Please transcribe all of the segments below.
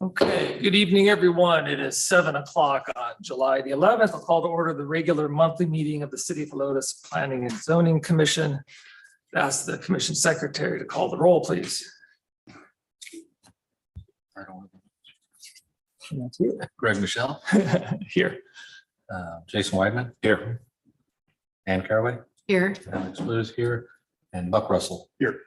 Okay, good evening, everyone. It is 7 o'clock on July the 11th. I'll call to order the regular monthly meeting of the City of Helotes Planning and Zoning Commission. Ask the commission secretary to call the roll, please. Greg Michelle, Here. Jason Weidman. Here. Ann Caraway. Here. Alex Blues here, and Buck Russell. Here.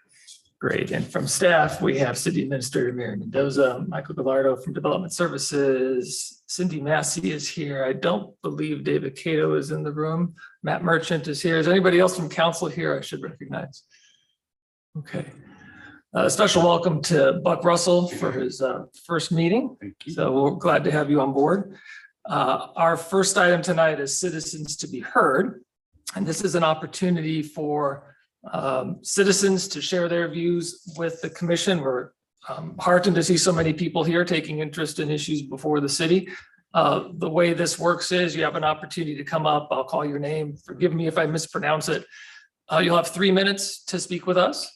Great. And from staff, we have City Administrator Mary Mendoza, Michael Gallardo from Development Services, Cindy Massey is here. I don't believe David Cato is in the room. Matt Merchant is here. Is anybody else from council here I should recognize? Okay. A special welcome to Buck Russell for his first meeting. So we're glad to have you on board. Our first item tonight is citizens to be heard. And this is an opportunity for citizens to share their views with the commission. We're heartened to see so many people here taking interest in issues before the city. The way this works is you have an opportunity to come up. I'll call your name. Forgive me if I mispronounce it. You'll have 3 minutes to speak with us,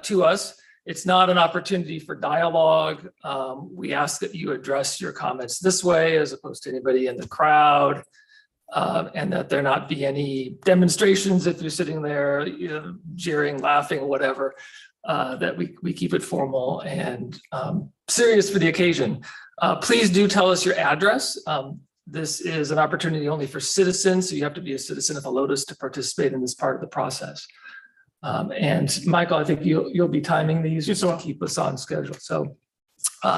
to us. It's not an opportunity for dialogue. We ask that you address your comments this way as opposed to anybody in the crowd. And that there not be any demonstrations if you're sitting there, jeering, laughing, whatever, that we keep it formal and serious for the occasion. Please do tell us your address. This is an opportunity only for citizens, so you have to be a citizen of Helotes to participate in this part of the process. And Michael, I think you'll be timing these just to keep us on schedule. So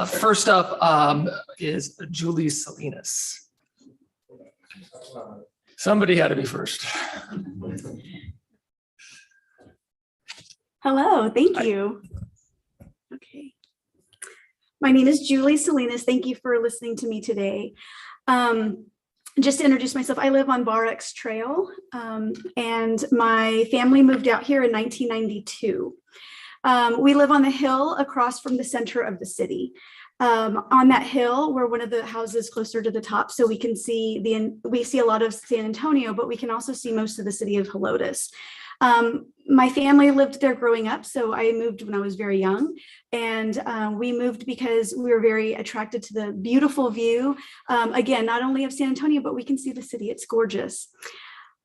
first up is Julie Salinas. Somebody had to be first. Hello, thank you. Okay. My name is Julie Salinas. Thank you for listening to me today. Just to introduce myself, I live on Bar X Trail, and my family moved out here in 1992. We live on the hill across from the center of the city. On that hill, we're one of the houses closer to the top, so we can see we see a lot of San Antonio, but we can also see most of the city of Helotes. My family lived there growing up, so I moved when I was very young, and we moved because we were very attracted to the beautiful view. Again, not only of San Antonio, but we can see the city. It's gorgeous.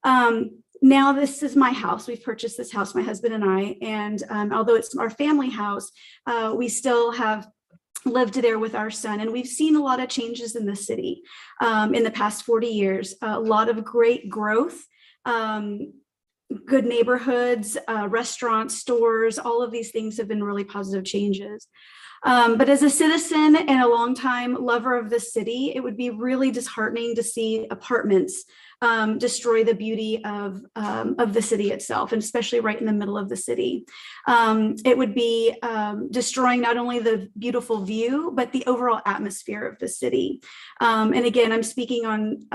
Now this is my house. We've purchased this house, my husband and I, and although it's our family house, we still have lived there with our son, and we've seen a lot of changes in the city in the past 40 years. A lot of great growth, good neighborhoods, restaurants, stores, all of these things have been really positive changes. But as a citizen and a longtime lover of the city, it would be really disheartening to see apartments destroy the beauty of the city itself, and especially right in the middle of the city. It would be destroying not only the beautiful view, but the overall atmosphere of the city. And again, I'm speaking on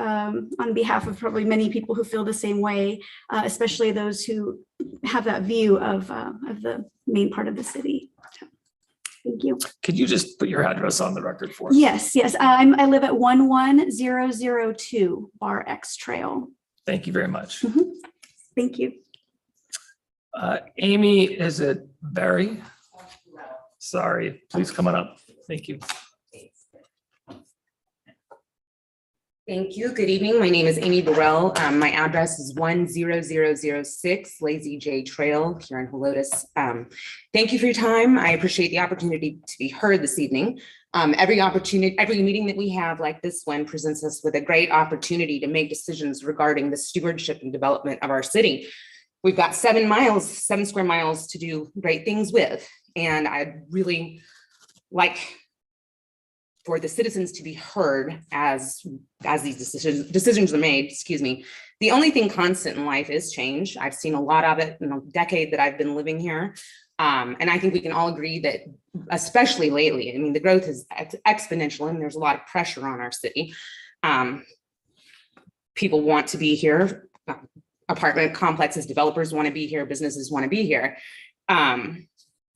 behalf of probably many people who feel the same way, especially those who have that view of the main part of the city. Thank you. Could you just put your address on the record for us? Yes. I live at 11002 Bar X Trail. Thank you very much. Mm-hmm. Thank you. Amy, is it Barry? Sorry, please come on up. Thank you. Thank you. Good evening. My name is Amy Burrell. My address is 10006 Lazy J Trail here in Helotes. Thank you for your time. I appreciate the opportunity to be heard this evening. Every meeting that we have like this one presents us with a great opportunity to make decisions regarding the stewardship and development of our city. We've got 7 square miles to do great things with. And I'd really like for the citizens to be heard as these decisions are made, excuse me. The only thing constant in life is change. I've seen a lot of it in the decade that I've been living here. And I think we can all agree that, especially lately, I mean, the growth is exponential and there's a lot of pressure on our city. People want to be here. Apartment complexes, developers want to be here, businesses want to be here.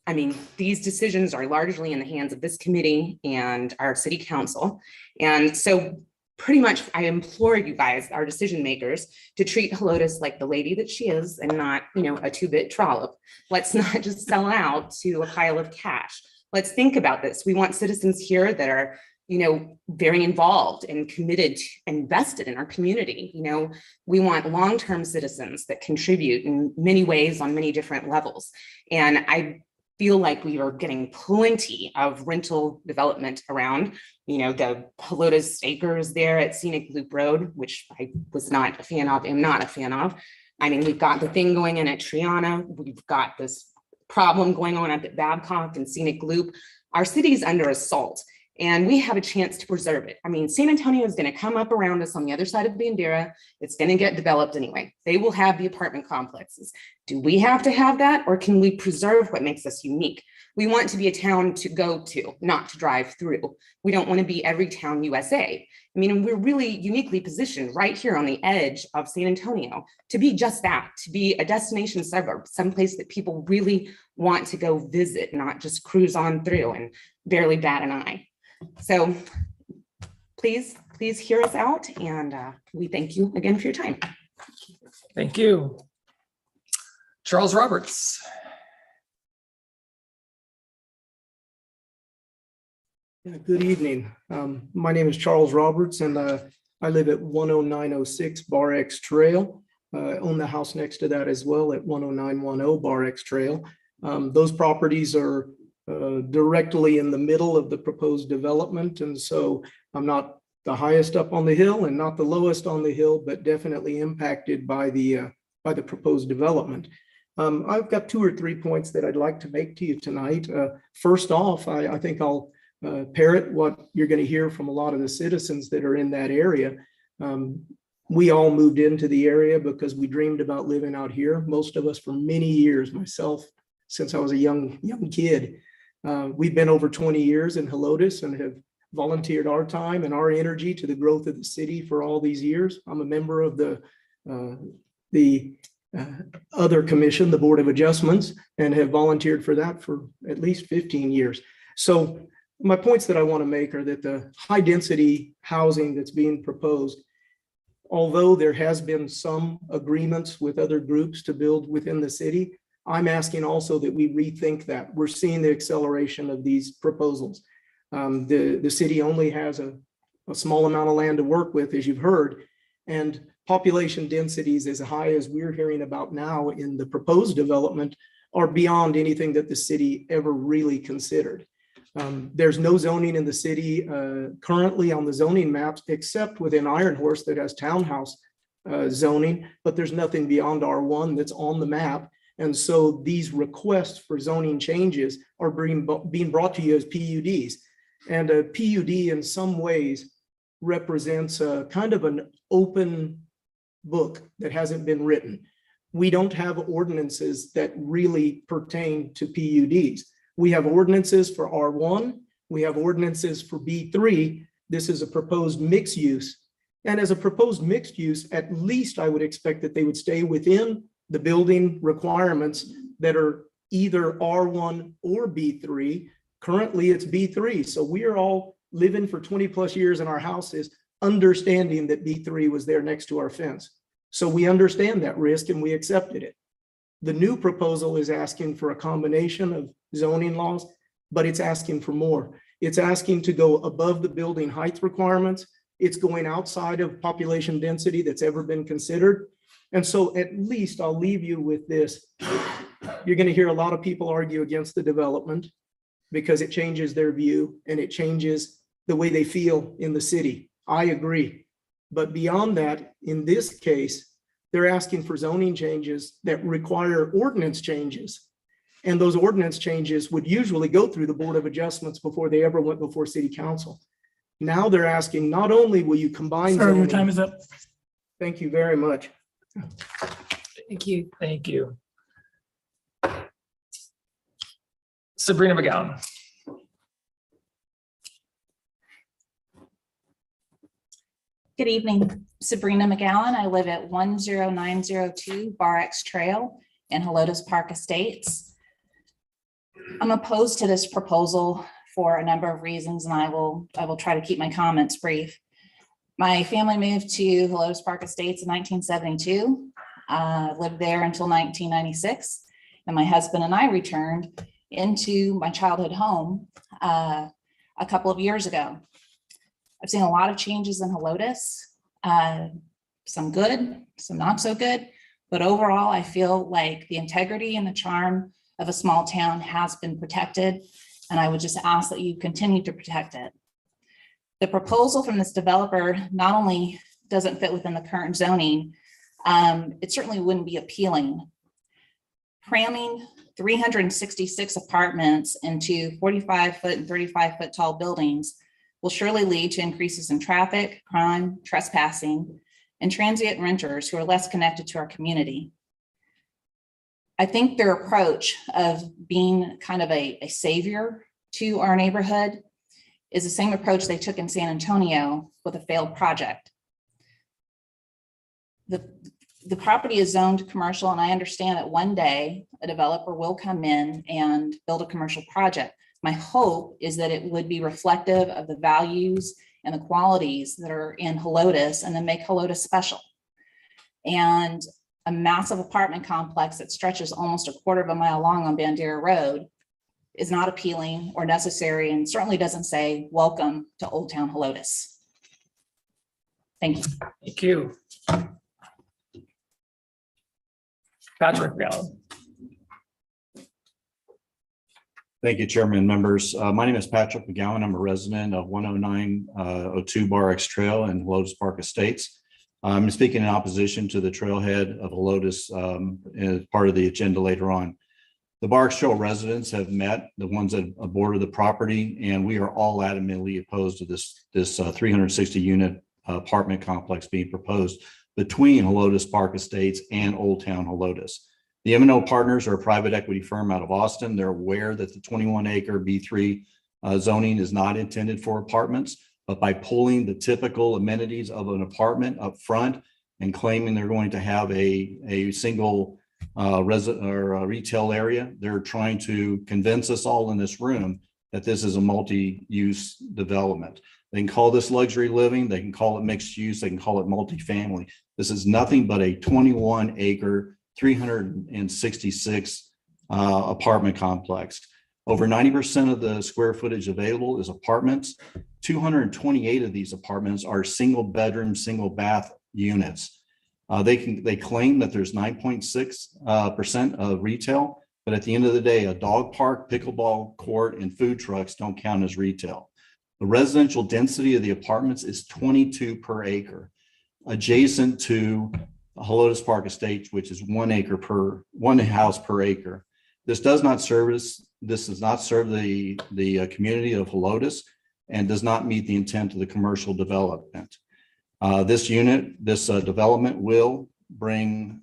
I mean, these decisions are largely in the hands of this committee and our city council. And so pretty much I implore you guys, our decision makers, to treat Helotes like the lady that she is and not, a 2-bit trollop. Let's not just sell out to a pile of cash. Let's think about this. We want citizens here that are, very involved and committed and invested in our community. We want long-term citizens that contribute in many ways on many different levels. And I feel like we are getting plenty of rental development around, the Helotes acres there at Scenic Loop Road, which I was not a fan of, am not a fan of. I mean, we've got the thing going in at Triana. We've got this problem going on up at Babcock and Scenic Loop. Our city is under assault and we have a chance to preserve it. I mean, San Antonio is going to come up around us on the other side of Bandera. It's going to get developed anyway. They will have the apartment complexes. Do we have to have that, or can we preserve what makes us unique? We want to be a town to go to, not to drive through. We don't want to be every town USA. I mean, we're really uniquely positioned right here on the edge of San Antonio to be just that, to be a destination suburb, someplace that people really want to go visit, not just cruise on through and barely bat an eye. So please hear us out, and we thank you again for your time. Thank you. Charles Roberts. Yeah, good evening. My name is Charles Roberts, and I live at 10906 Bar X Trail. I own the house next to that as well at 10910 Bar X Trail. Those properties are directly in the middle of the proposed development, and so I'm not the highest up on the hill and not the lowest on the hill, but definitely impacted by the proposed development. I've got 2 or 3 points that I'd like to make to you tonight. First off, I think I'll parrot what you're going to hear from a lot of the citizens that are in that area. We all moved into the area because we dreamed about living out here. Most of us for many years, myself, since I was a young kid. We've been over 20 years in Helotes and have volunteered our time and our energy to the growth of the city for all these years. I'm a member of the other commission, the Board of Adjustments, and have volunteered for that for at least 15 years. So my points that I want to make are that the high density housing that's being proposed, although there has been some agreements with other groups to build within the city, I'm asking also that we rethink that. We're seeing the acceleration of these proposals. The city only has a small amount of land to work with, as you've heard, and population densities as high as we're hearing about now in the proposed development are beyond anything that the city ever really considered. There's no zoning in the city currently on the zoning maps, except within Iron Horse that has townhouse zoning, but there's nothing beyond R1 that's on the map. And so these requests for zoning changes are being brought to you as PUDs. And a PUD in some ways represents a kind of an open book that hasn't been written. We don't have ordinances that really pertain to PUDs. We have ordinances for R1. We have ordinances for B3. This is a proposed mixed use. And as a proposed mixed use, at least I would expect that they would stay within the building requirements that are either R1 or B3. Currently it's B3. So we are all living for 20 plus years in our houses, understanding that B3 was there next to our fence. So we understand that risk and we accepted it. The new proposal is asking for a combination of zoning laws, but it's asking for more. It's asking to go above the building height requirements. It's going outside of population density that's ever been considered. And so at least I'll leave you with this. You're going to hear a lot of people argue against the development because it changes their view and it changes the way they feel in the city. I agree. But beyond that, in this case, they're asking for zoning changes that require ordinance changes. And those ordinance changes would usually go through the Board of Adjustments before they ever went before City Council. Now they're asking, not only will you combine Sir, your zoning- time is up. Thank you very much. Thank you. Thank you. Sabrina McGowan. Good evening, Sabrina McGowan. I live at 10902 Bar X Trail in Helotes Park Estates. I'm opposed to this proposal for a number of reasons, and I will try to keep my comments brief. My family moved to Helotes Park Estates in 1972, lived there until 1996, and my husband and I returned into my childhood home a couple of years ago. I've seen a lot of changes in Helotes, some good, some not so good, but overall, I feel like the integrity and the charm of a small town has been protected, and I would just ask that you continue to protect it. The proposal from this developer not only doesn't fit within the current zoning, it certainly wouldn't be appealing. Cramming 366 apartments into 45-foot and 35-foot tall buildings will surely lead to increases in traffic, crime, trespassing, and transient renters who are less connected to our community. I think their approach of being kind of a savior to our neighborhood is the same approach they took in San Antonio with a failed project. The property is zoned commercial, and I understand that one day a developer will come in and build a commercial project. My hope is that it would be reflective of the values and the qualities that are in Helotes and then make Helotes special. And a massive apartment complex that stretches almost a quarter of a mile long on Bandera Road is not appealing or necessary, and certainly doesn't say welcome to Old Town Helotes. Thank you. Thank you. Patrick Gallo. Thank you, Chairman and members. My name is Patrick McGowan. I'm a resident of 10902 Bar X Trail in Helotes Park Estates. I'm speaking in opposition to the trailhead of Helotes as part of the agenda later on. The Bar X Trail residents have met, the ones that border the property, and we are all adamantly opposed to this 360 unit apartment complex being proposed between Helotes Park Estates and Old Town Helotes. The M&O Partners are a private equity firm out of Austin. They're aware that the 21 acre B3 zoning is not intended for apartments, but by pulling the typical amenities of an apartment up front and claiming they're going to have a single retail area, they're trying to convince us all in this room that this is a multi-use development. They can call this luxury living, they can call it mixed use, they can call it multifamily. This is nothing but a 21 acre, 366 apartment complex. Over 90% of the square footage available is apartments. 228 of these apartments are single bedroom, single bath units. They claim that there's 9.6% of retail, but at the end of the day, a dog park, pickleball court, and food trucks don't count as retail. The residential density of the apartments is 22 per acre, adjacent to Helotes Park Estates, which is 1 house per acre. This does not serve the community of Helotes and does not meet the intent of the commercial development. This development will bring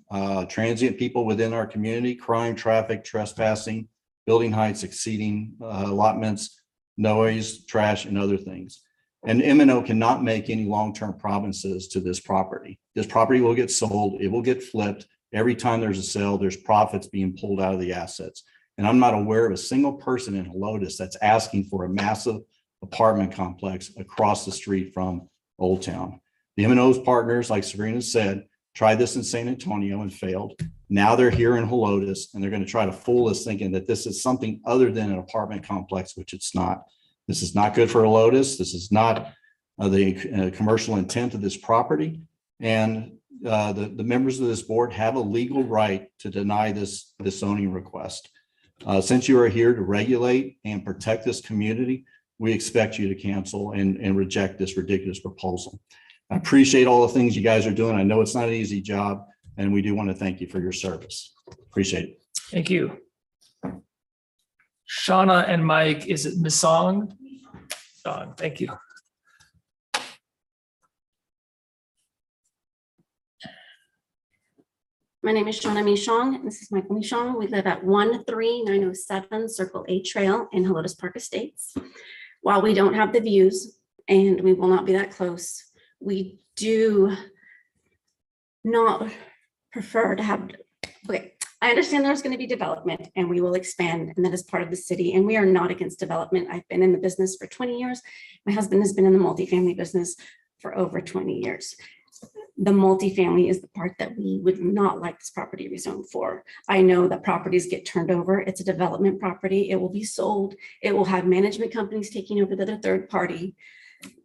transient people within our community, crime, traffic, trespassing, building heights exceeding allotments, noise, trash, and other things. And M&O cannot make any long-term promises to this property. This property will get sold, it will get flipped. Every time there's a sale, there's profits being pulled out of the assets. And I'm not aware of a single person in Helotes that's asking for a massive apartment complex across the street from Old Town. The M&O's partners, like Sabrina said, tried this in San Antonio and failed. Now they're here in Helotes, and they're going to try to fool us thinking that this is something other than an apartment complex, which it's not. This is not good for Helotes. This is not the commercial intent of this property. And the members of this board have a legal right to deny this zoning request. Since you are here to regulate and protect this community, we expect you to cancel and reject this ridiculous proposal. I appreciate all the things you guys are doing. I know it's not an easy job, and we do want to thank you for your service. Appreciate it. Thank you. Shauna and Mike, is it Ms. Song? Song, thank you. My name is Shauna Michong. This is Michael Michong. We live at 13907 Circle A Trail in Helotes Park Estates. While we don't have the views and we will not be that close, we do not prefer to have, okay, I understand there's going to be development and we will expand, and that is part of the city, and we are not against development. I've been in the business for 20 years. My husband has been in the multifamily business for over 20 years. The multifamily is the part that we would not like this property rezoned for. I know that properties get turned over. It's a development property. It will be sold. It will have management companies taking over that are third party.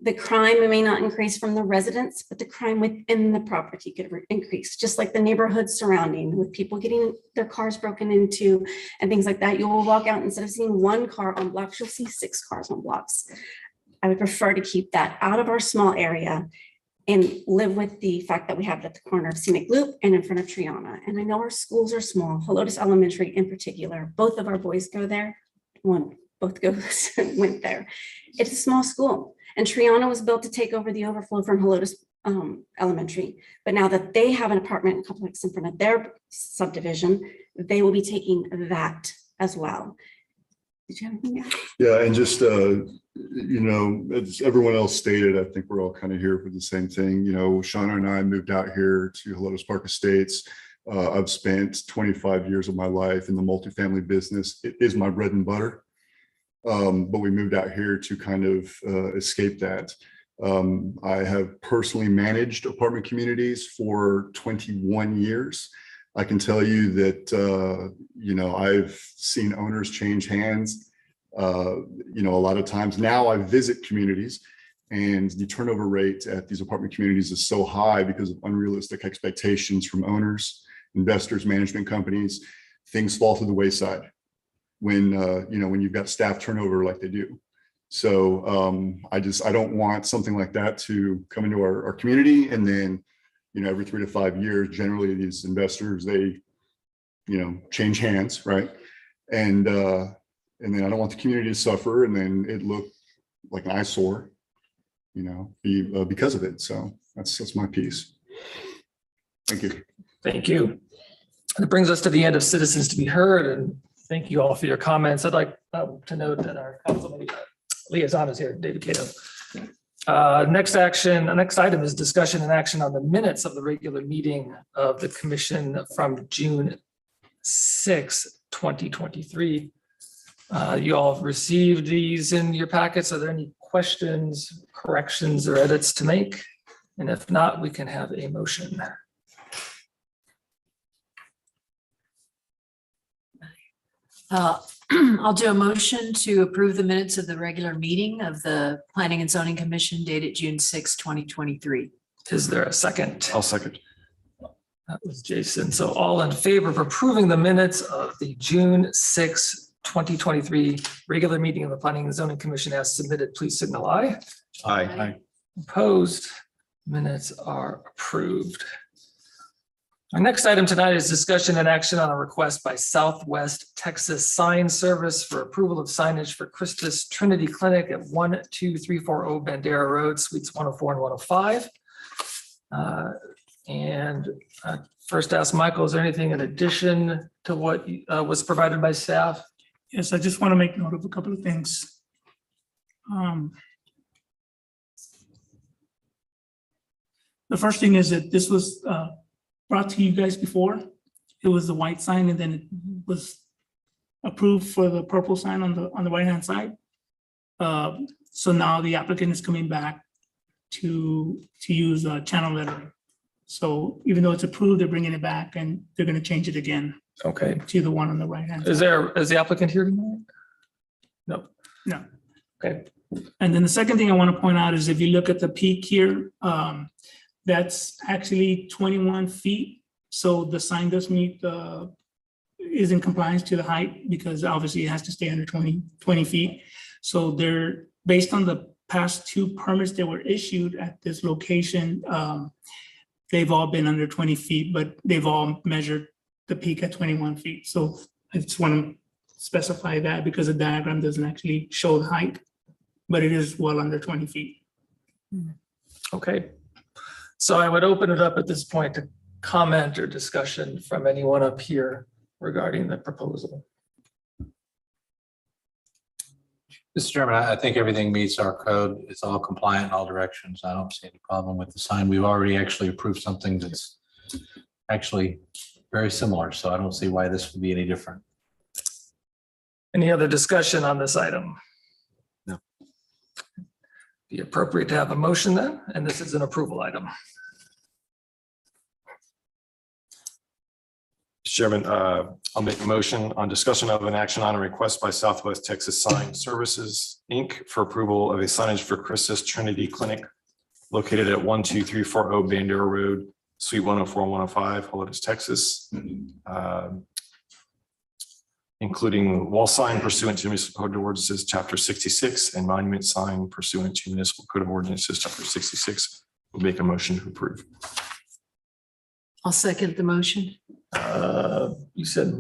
The crime may not increase from the residents, but the crime within the property could increase, just like the neighborhood surrounding, with people getting their cars broken into and things like that. You will walk out, instead of seeing one car on blocks, you'll see 6 cars on blocks. I would prefer to keep that out of our small area and live with the fact that we have it at the corner of Scenic Loop and in front of Triana. And I know our schools are small, Helotes Elementary in particular. Both of our boys go there. Both went there. It's a small school. And Triana was built to take over the overflow from Helotes Elementary. But now that they have an apartment complex in front of their subdivision, they will be taking that as well. Did you have anything else? Yeah, and just, as everyone else stated, I think we're all kind of here for the same thing. Shauna and I moved out here to Helotes Park Estates. I've spent 25 years of my life in the multifamily business. It is my bread and butter. But we moved out here to kind of escape that. I have personally managed apartment communities for 21 years. I can tell you that, I've seen owners change hands. A lot of times now I visit communities and the turnover rate at these apartment communities is so high because of unrealistic expectations from owners, investors, management companies. Things fall to the wayside when you've got staff turnover like they do. So I don't want something like that to come into our community. And then, every 3 to 5 years, generally these investors, they, change hands, right? And then I don't want the community to suffer and then it look like an eyesore, because of it. So that's my piece. Thank you. Thank you. And it brings us to the end of citizens to be heard, and thank you all for your comments. I'd like to note that our council liaison is here, David Cato. Next item is discussion and action on the minutes of the regular meeting of the commission from June 6, 2023. You all have received these in your packets. Are there any questions, corrections, or edits to make? And if not, we can have a motion. I'll do a motion to approve the minutes of the regular meeting of the Planning and Zoning Commission dated June 6, 2023. Is there a second? I'll second. That was Jason. So all in favor of approving the minutes of the June 6, 2023 regular meeting of the Planning and Zoning Commission as submitted, please signal aye. Aye. Opposed, minutes are approved. Our next item tonight is discussion and action on a request by Southwest Texas Sign Service for approval of signage for Christus Trinity Clinic at 12340 Bandera Road, Suites 104 and 105. First ask Michael, is there anything in addition to what was provided by staff? Yes, I just want to make note of a couple of things. The first thing is that this was brought to you guys before. It was the white sign and then it was approved for the purple sign on the right-hand side. So now the applicant is coming back to use channel lettering. So even though it's approved, they're bringing it back and they're going to change it again Okay. to the one on the right-hand side. Is the applicant here tonight? No. No. Okay. And then the second thing I want to point out is if you look at the peak here, that's actually 21 feet. So the sign does meet is in compliance to the height because obviously it has to stay under 20 feet. So they're based on the past 2 permits that were issued at this location. They've all been under 20 feet, but they've all measured the peak at 21 feet. So I just want to specify that because the diagram doesn't actually show the height, but it is well under 20 feet. Okay. So I would open it up at this point to comment or discussion from anyone up here regarding the proposal. Mr. Chairman, I think everything meets our code. It's all compliant in all directions. I don't see any problem with the sign. We've already actually approved something that's actually very similar, so I don't see why this would be any different. Any other discussion on this item? No. Be appropriate to have a motion then, and this is an approval item. Chairman, I'll make a motion on discussion of an action on a request by Southwest Texas Sign Services, Inc. for approval of a signage for Christus Trinity Clinic located at 12340 Bandera Road, Suite 104 and 105, Helotes, Texas. Including wall sign pursuant to municipal code of ordinances, chapter 66, and monument sign pursuant to municipal code of ordinances, chapter 66. We'll make a motion to approve. I'll second the motion. You said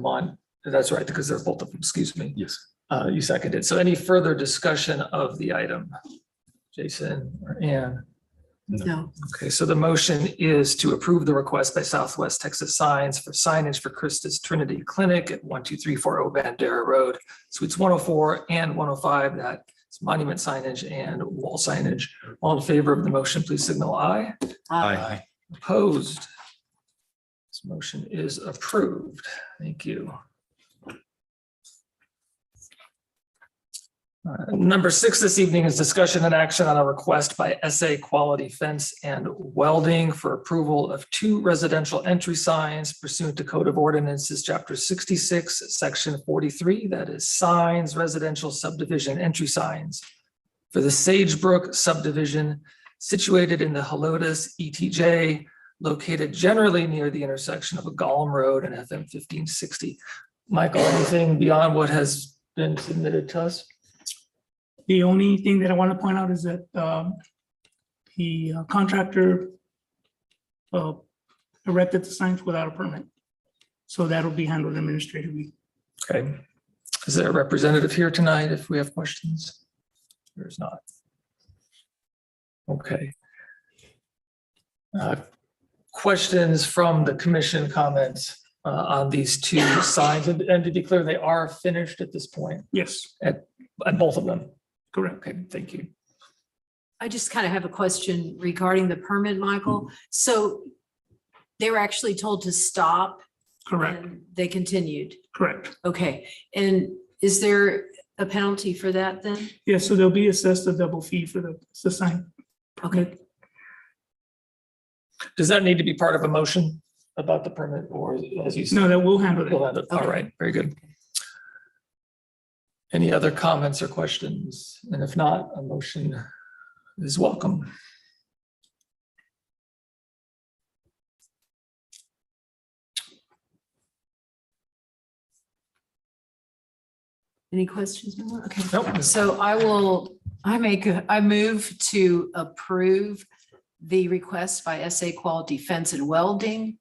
that's right, because they're both of them, excuse me. Yes. You seconded. So any further discussion of the item? Jason or Ann? No. Okay, so the motion is to approve the request by Southwest Texas Signs for signage for Christus Trinity Clinic at 12340 Bandera Road, Suites 104 and 105. That's monument signage and wall signage. All in favor of the motion, please signal aye. Aye. Opposed? This motion is approved. Thank you. Number 6 this evening is discussion and action on a request by SA Quality Fence and Welding for approval of 2 residential entry signs pursuant to Code of Ordinances, Chapter 66, Section 43, that is signs, residential subdivision entry signs for the Sagebrook subdivision situated in the Helotes ETJ, located generally near the intersection of Gollum Road and FM 1560. Michael, anything beyond what has been submitted to us? The only thing that I want to point out is that the contractor erected the signs without a permit. So that'll be handled administratively. Okay. Is there a representative here tonight if we have questions? There's not. Okay. Questions from the commission, comments on these 2 signs, and to be clear, they are finished at this point Yes, at both of them. correct. Okay, thank you. I just kind of have a question regarding the permit, Michael. So they were actually told to stop Correct, and they continued. correct. Okay. And is there a penalty for that then? Yeah, so they'll be assessed a double fee for the sign. Okay. Does that need to be part of a motion about the permit, or as you said? No, that will handle We'll it. have it. All Okay. right, very good. Any other comments or questions? And if not, a motion is welcome. Any questions? Okay. Nope. So I move to approve the request by SA Quality Fence and Welding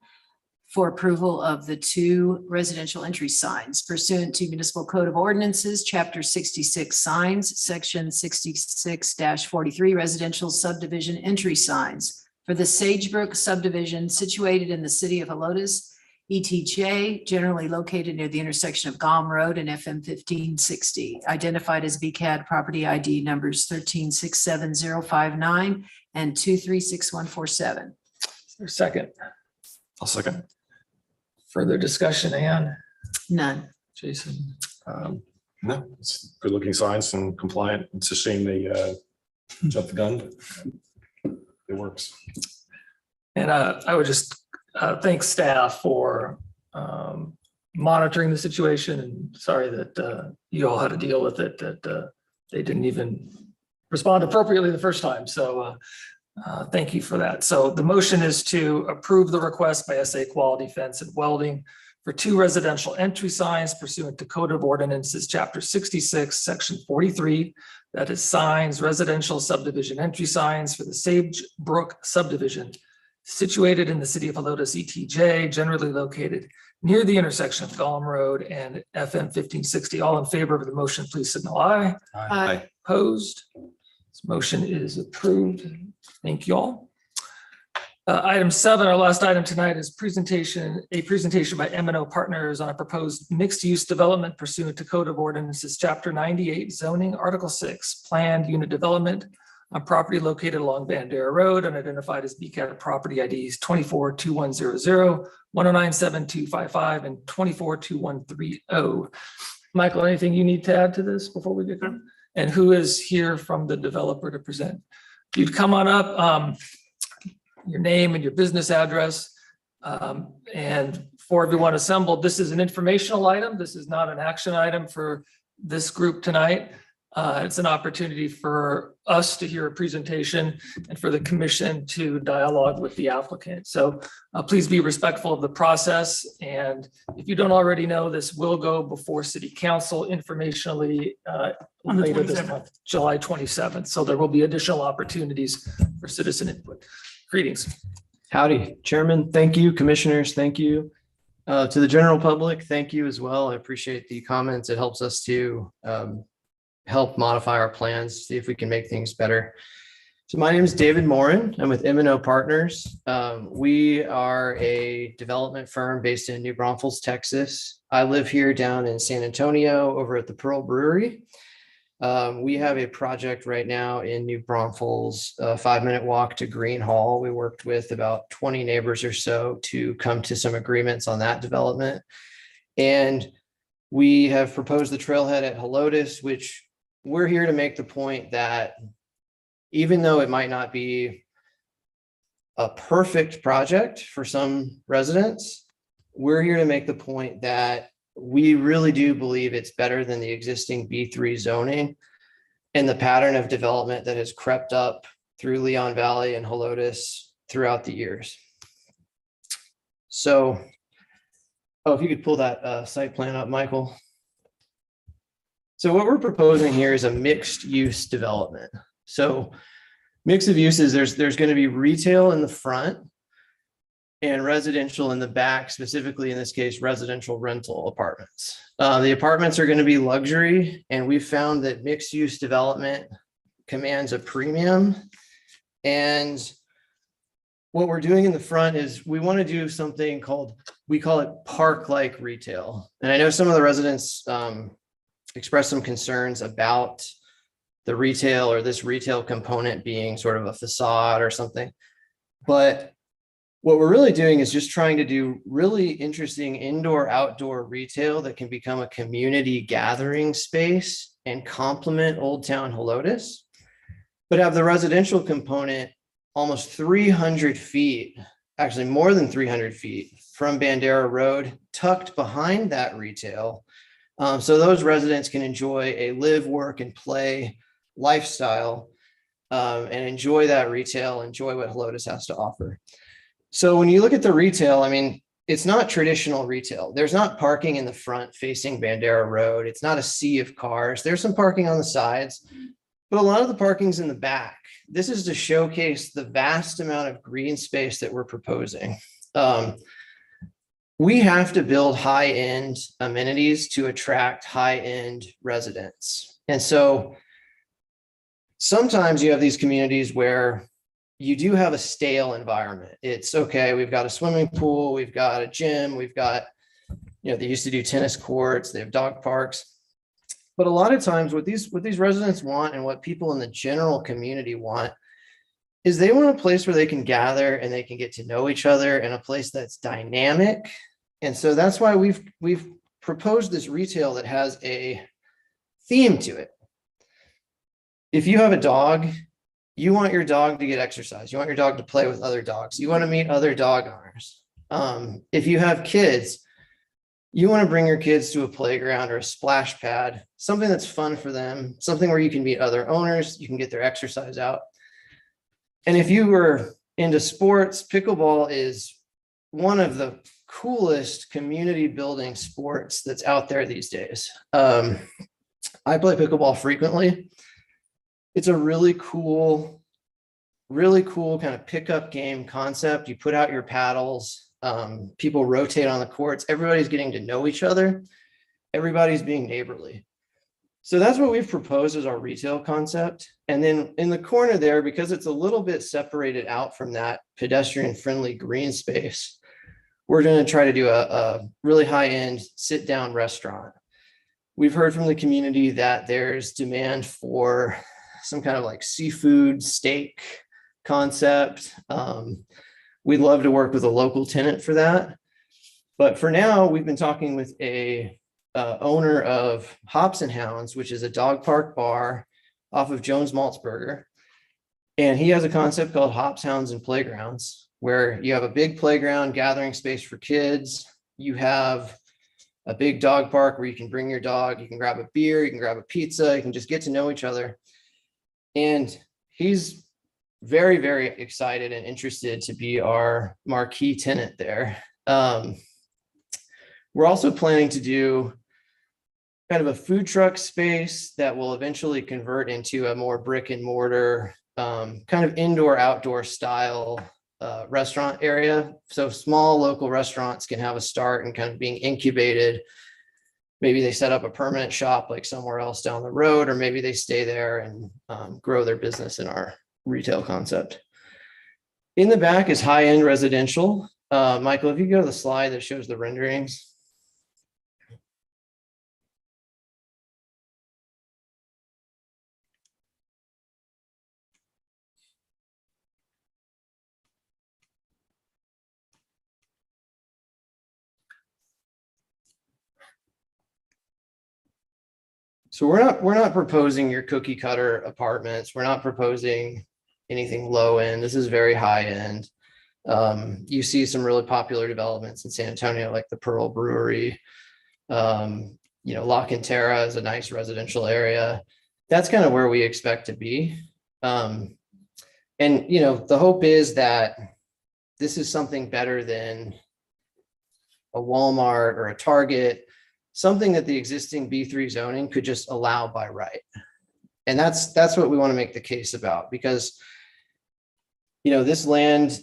for approval of the 2 residential entry signs pursuant to Municipal Code of Ordinances, Chapter 66 signs, Section 66-43 residential subdivision entry signs for the Sagebrook subdivision situated in the city of Helotes, ETJ, generally located near the intersection of Gollum Road and FM 1560, identified as BCAD property ID numbers 1367059 and 236147. Is there a second? I'll second. Further discussion, Ann, None. Jason? No, it's good looking signs and compliant. It's a shame they jumped the gun, but it works. And I would just thank staff for monitoring the situation, and sorry that you all had to deal with it, that they didn't even respond appropriately the first time. So thank you for that. So the motion is to approve the request by SA Quality Fence and Welding for 2 residential entry signs pursuant to Code of Ordinances, Chapter 66, Section 43. That is signs, residential subdivision entry signs for the Sagebrook subdivision situated in the city of Helotes, ETJ, generally located near the intersection of Gollum Road and FM 1560. All in favor of the motion, please signal aye. Aye. Opposed? This motion is approved. Thank you all. Item 7, our last item tonight is a presentation by M&O Partners on a proposed mixed-use development pursuant to Code of Ordinances, Chapter 98, zoning, Article 6, planned unit development on property located along Bandera Road and identified as BCAT property IDs 242100, 10972555, and 242130. Michael, anything you need to add to this before we get going? And who is here from the developer to present? If you'd come on up, your name and your business address, and for everyone assembled, this is an informational item. This is not an action item for this group tonight. It's an opportunity for us to hear a presentation and for the commission to dialogue with the applicant. So please be respectful of the process. And if you don't already know, this will go before city council informationally On the later this 27th. month, July 27th. So there will be additional opportunities for citizen input. Greetings. Howdy, Chairman. Thank you. Commissioners, thank you. To the general public, thank you as well. I appreciate the comments. It helps us to help modify our plans, see if we can make things better. So my name is David Morin. I'm with M&O Partners. We are a development firm based in New Braunfels, Texas. I live here down in San Antonio over at the Pearl Brewery. We have a project right now in New Braunfels, a 5-minute walk to Green Hall. We worked with about 20 neighbors or so to come to some agreements on that development. And we have proposed the trailhead at Helotes, which we're here to make the point that even though it might not be a perfect project for some residents, we're here to make the point that we really do believe it's better than the existing B3 zoning and the pattern of development that has crept up through Leon Valley and Helotes throughout the years. So, if you could pull that site plan up, Michael. So what we're proposing here is a mixed use development. So mix of uses, there's going to be retail in the front and residential in the back, specifically in this case, residential rental apartments. The apartments are going to be luxury, and we've found that mixed use development commands a premium. And what we're doing in the front is we want to do something we call it park-like retail. And I know some of the residents expressed some concerns about the retail or this retail component being sort of a facade or something. But what we're really doing is just trying to do really interesting indoor outdoor retail that can become a community gathering space and complement Old Town Helotes, but have the residential component almost 300 feet, actually more than 300 feet from Bandera Road, tucked behind that retail. So those residents can enjoy a live, work, and play lifestyle and enjoy that retail, enjoy what Helotes has to offer. So when you look at the retail, I mean, it's not traditional retail. There's not parking in the front facing Bandera Road. It's not a sea of cars. There's some parking on the sides, but a lot of the parking's in the back. This is to showcase the vast amount of green space that we're proposing. We have to build high-end amenities to attract high-end residents. And so sometimes you have these communities where you do have a stale environment. It's okay, we've got a swimming pool, we've got a gym, we've got, they used to do tennis courts, they have dog parks. But a lot of times what these residents want and what people in the general community want is they want a place where they can gather and they can get to know each other, and a place that's dynamic. And so that's why we've proposed this retail that has a theme to it. If you have a dog, you want your dog to get exercise. You want your dog to play with other dogs. You want to meet other dog owners. If you have kids, you want to bring your kids to a playground or a splash pad, something that's fun for them, something where you can meet other owners, you can get their exercise out. And if you were into sports, pickleball is one of the coolest community building sports that's out there these days. I play pickleball frequently. It's a really cool kind of pickup game concept. You put out your paddles, people rotate on the courts, everybody's getting to know each other, everybody's being neighborly. So that's what we've proposed as our retail concept. And then in the corner there, because it's a little bit separated out from that pedestrian friendly green space, we're going to try to do a really high-end sit-down restaurant. We've heard from the community that there's demand for some kind of like seafood steak concept. We'd love to work with a local tenant for that. But for now, we've been talking with a owner of Hops and Hounds, which is a dog park bar off of Jones Maltzberger. And he has a concept called Hops, Hounds, and Playgrounds, where you have a big playground gathering space for kids. You have a big dog park where you can bring your dog, you can grab a beer, you can grab a pizza, you can just get to know each other. And he's very, very excited and interested to be our marquee tenant there. We're also planning to do kind of a food truck space that will eventually convert into a more brick and mortar, kind of indoor outdoor style restaurant area. So small local restaurants can have a start and kind of being incubated. Maybe they set up a permanent shop like somewhere else down the road, or maybe they stay there and grow their business in our retail concept. In the back is high-end residential. Michael, if you go to the slide that shows the renderings. So we're not proposing your cookie cutter apartments. We're not proposing anything low end. This is very high end. You see some really popular developments in San Antonio, like the Pearl Brewery. La Cantera is a nice residential area. That's kind of where we expect to be. And the hope is that this is something better than a Walmart or a Target, something that the existing B3 zoning could just allow by right. And that's what we want to make the case about, because, this land,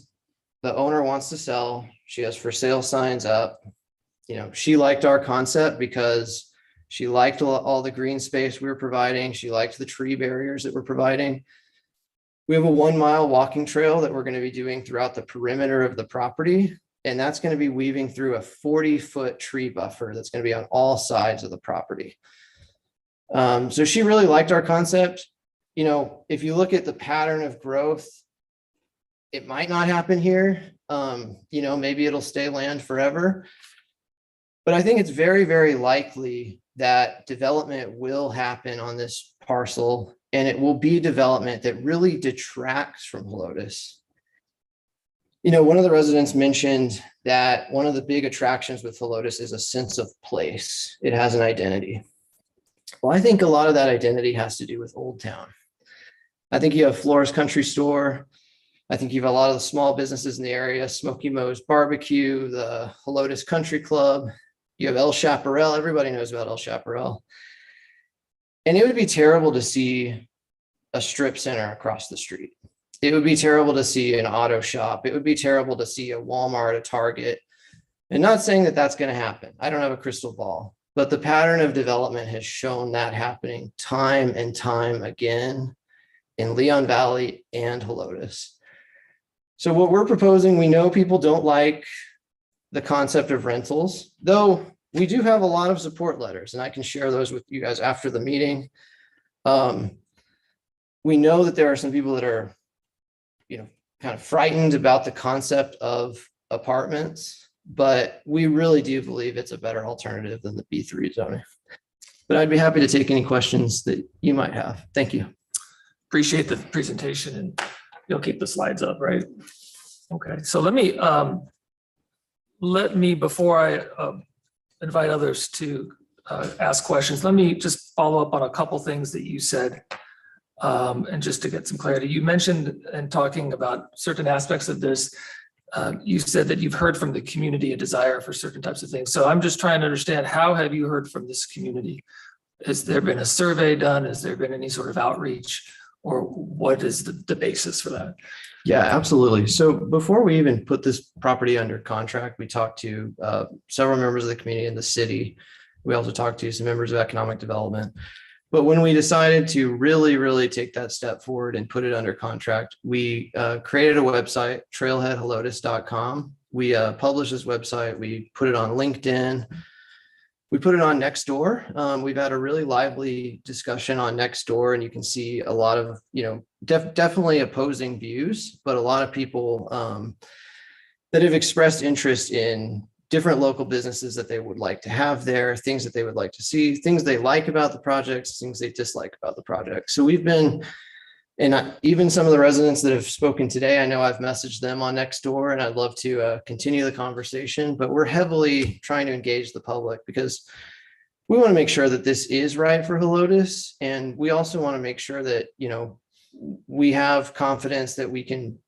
the owner wants to sell. She has for sale signs up. She liked our concept because she liked all the green space we were providing. She liked the tree barriers that we're providing. We have a 1 mile walking trail that we're going to be doing throughout the perimeter of the property. And that's going to be weaving through a 40-foot tree buffer that's going to be on all sides of the property. So she really liked our concept. If you look at the pattern of growth, it might not happen here. Maybe it'll stay land forever. But I think it's very, very likely that development will happen on this parcel, and it will be development that really detracts from Helotes. One of the residents mentioned that one of the big attractions with Helotes is a sense of place. It has an identity. Well, I think a lot of that identity has to do with Old Town. I think you have Flores Country Store. I think you have a lot of the small businesses in the area, Smoky Moe's Barbecue, the Helotes Country Club. You have El Chaparral. Everybody knows about El Chaparral. And it would be terrible to see a strip center across the street. It would be terrible to see an auto shop. It would be terrible to see a Walmart, a Target. And not saying that that's going to happen. I don't have a crystal ball, but the pattern of development has shown that happening time and time again in Leon Valley and Helotes. So what we're proposing, we know people don't like the concept of rentals, though we do have a lot of support letters, and I can share those with you guys after the meeting. We know that there are some people that are kind of frightened about the concept of apartments, but we really do believe it's a better alternative than the B3 zoning. But I'd be happy to take any questions that you might have. Thank you. Appreciate the presentation, and you'll keep the slides up, right? Okay, so let me before I invite others to ask questions, let me just follow up on a couple things that you said. And just to get some clarity, you mentioned in talking about certain aspects of this, you said that you've heard from the community a desire for certain types of things. So I'm just trying to understand, how have you heard from this community? Has there been a survey done? Has there been any sort of outreach, or what is the basis for that? Yeah, absolutely. So before we even put this property under contract, we talked to several members of the community in the city. We also talked to some members of economic development. But when we decided to really, really take that step forward and put it under contract, we created a website, trailheadhelotes.com. We published this website. We put it on LinkedIn. We put it on Nextdoor. We've had a really lively discussion on Nextdoor, and you can see a lot of, definitely opposing views, but a lot of people that have expressed interest in different local businesses that they would like to have there, things that they would like to see, things they like about the projects, things they dislike about the project. So we've been even some of the residents that have spoken today, I know I've messaged them on Nextdoor, and I'd love to continue the conversation, but we're heavily trying to engage the public because we want to make sure that this is right for Helotes. And we also want to make sure that, we have confidence that we can,